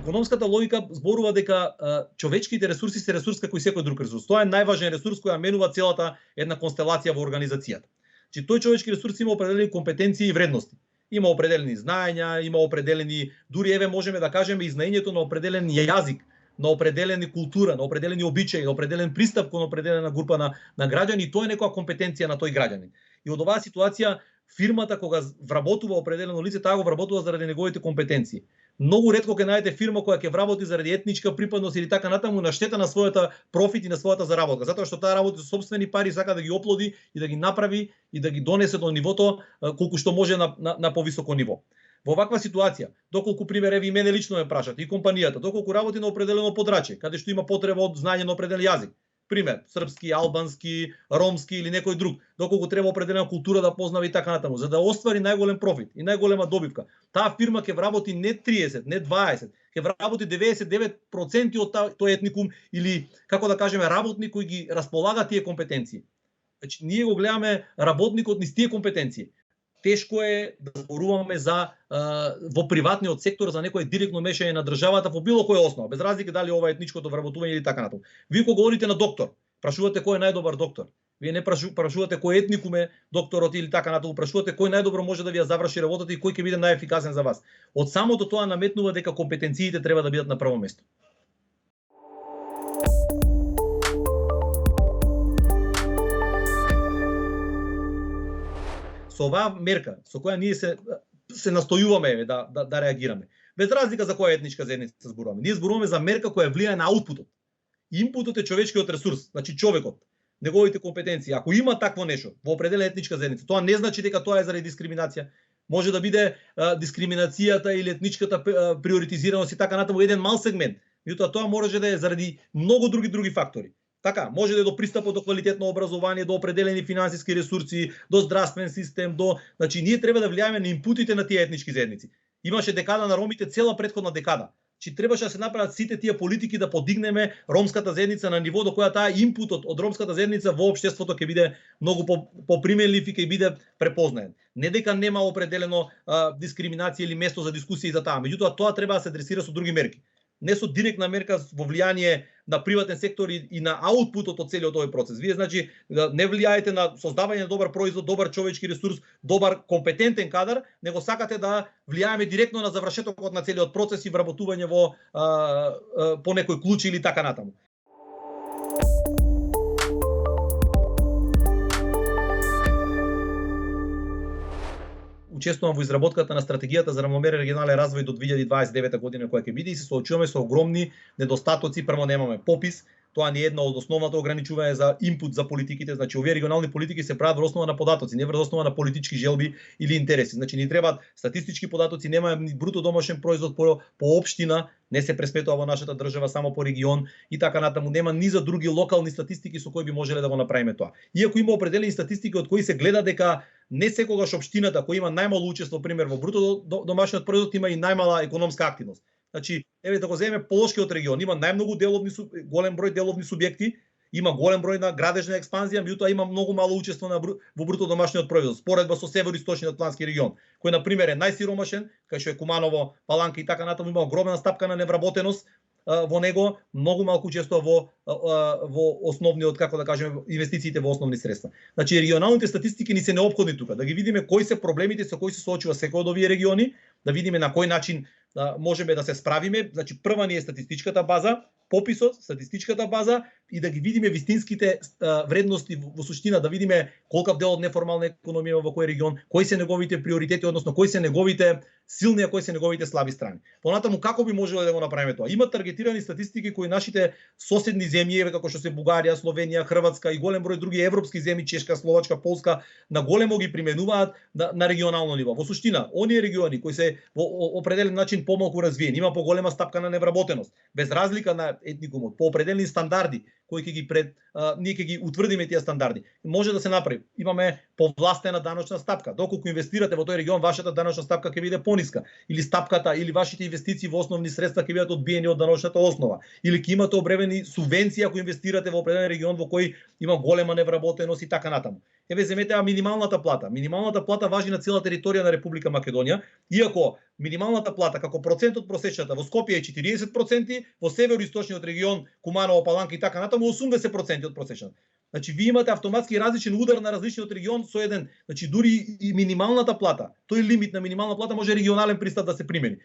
економската логика зборува дека човечките ресурси се ресурс како и секој друг ресурс. Тоа е најважен ресурс кој менува целата една констелација во организацијата. Значи тој човечки ресурс има определени компетенции и вредности. Има определени знаења, има определени, дури еве можеме да кажеме и знаењето на определен јазик, на определени култура, на определени обичаи, на определен пристап кон определена група на граѓани, тоа е некоја компетенција на тој граѓанин. И од оваа ситуација фирмата кога вработува определено лице, таа го вработува заради неговите компетенции. Многу ретко ќе најдете фирма која ќе вработи заради етничка припадност или така натаму на штета на својата профит и на својата заработка, затоа што таа работи со сопствени пари, сака да ги оплоди и да ги направи и да ги донесе до нивото колку што може на повисоко ниво. Во ваква ситуација, доколку пример еве и мене лично ме прашат и компанијата, доколку работи на определено подрачје, каде што има потреба од знаење на определен јазик, пример, српски, албански, ромски или некој друг, доколку треба определена култура да познава и така натаму, за да оствари најголем профит и најголема добивка. Таа фирма ќе вработи не 30, не 20, ќе вработи 99% од тој етникум или, како да кажеме, работник кои ги располага тие компетенции. Значи, ние го гледаме работникот низ тие компетенции. Тешко е да зборуваме за во приватниот сектор за некое директно мешање на државата во било која основа, без разлика дали ова етничкото вработување или така натаму. Вие кога говорите на доктор, прашувате кој е најдобар доктор. Вие не прашувате кој етникум е докторот или така натаму, прашувате кој најдобро може да ви ја заврши работата и кој ќе биде најефикасен за вас. Од самото тоа наметнува дека компетенциите треба да бидат на прво место. Со оваа мерка, со која ние се настојуваме да реагираме. Без разлика за која етничка заедница зборуваме. Ние зборуваме за мерка која влијае на аутпутот. Инпутот е човечкиот ресурс, значи човекот, неговите компетенции. Ако има такво нешто во определена етничка заедница, тоа не значи дека тоа е заради дискриминација. Може да биде дискриминацијата или етничката приоритизираност и така натаму еден мал сегмент. Меѓутоа тоа може да е заради многу други фактори. Така, може да е до пристапот до квалитетно образование, до определени финансиски ресурси, до здравствен систем, значи ние треба да влијаеме на инпутите на тие етнички заедници. Имаше декада на ромите, цела претходна декада. Чи требаше да се направат сите тие политики да подигнеме ромската заедница на ниво до која таа инпутот од ромската заедница во општеството ќе биде многу поприменлив и ќе биде препознаен. Не дека нема определено дискриминација или место за дискусија за таа, меѓутоа тоа треба да се адресира со други мерки. Не со директна мерка во влијание на приватен сектор и на аутпутот од целиот овој процес. Вие значи не влијаете на создавање на добар производ, добар човечки ресурс, добар компетентен кадар, него сакате да влијаеме директно на завршетокот на целиот процес и вработување по некој клучи или така натаму. Учествувам во изработката на стратегијата за рамномерен регионален развој до 2029 година која ќе биде и се соочуваме со огромни недостатоци. Прво немаме попис, тоа не е една од основната ограничување за инпут за политиките, значи овие регионални политики се прават врз основа на податоци, не врз основа на политички желби или интереси. Значи ни требаат статистички податоци, немаме ни бруто домашен производ по општина, не се пресметува во нашата држава само по регион и така натаму, нема ни за други локални статистики со кои би можеле да го направиме тоа. Иако има определени статистики од кои се гледа дека не секогаш општината која има најмало учество пример во бруто домашниот производ има и најмала економска активност. Значи, еве да го земеме Полошкиот регион, има најмногу голем број деловни субјекти, има голем број на градежна експанзија, меѓутоа има многу мало учество во бруто домашниот производ. Споредба со североисточниот атлантски регион, кој на пример е најсиромашен, кај што е Куманово, Паланка и така натаму, има огромна стапка на невработеност во него, многу малку учество во основниот, како да кажеме, инвестициите во основни средства. Значи регионалните статистики ни се неопходни тука, да ги видиме кои се проблемите со кои се соочува секој од овие региони, да видиме на кој начин можеме да се справиме. Значи прва ни е статистичката база, пописот, статистичката база и да ги видиме вистинските вредности во суштина, да видиме колкав дел од неформална економија во кој регион, кои се неговите приоритети, односно кои се неговите силни, а кои се неговите слаби страни. Понатаму како би можеле да го направиме тоа? Има таргетирани статистики кои нашите соседни земји, како што се Бугарија, Словенија, Хрватска и голем број други европски земји, Чешка, Словачка, Полска, на големо ги применуваат на регионално ниво. Во суштина, оние региони кои се во определен начин помалку развиени, има поголема стапка на невработеност, без разлика на етникумот, по определени стандарди кои ние ќе ги утврдиме тие стандарди. Може да се направи. Имаме повластена даночна стапка. Доколку инвестирате во тој регион, вашата даночна стапка ќе биде пониска, или стапката или вашите инвестиции во основни средства ќе бидат одбиени од даночната основа, или ќе имате обревени субвенции ако инвестирате во определен регион во кој има голема невработеност и така натаму. Еве земете минималната плата. Минималната плата важи на цела територија на Република Македонија, иако минималната плата како процент од просечната во Скопје е 40%, во североисточниот регион, Куманово, Паланка и така натаму 80% од просечната. Значи вие имате автоматски различен удар на различниот регион со еден, значи дури и минималната плата, тој лимит на минимална плата може регионален пристап да се примени.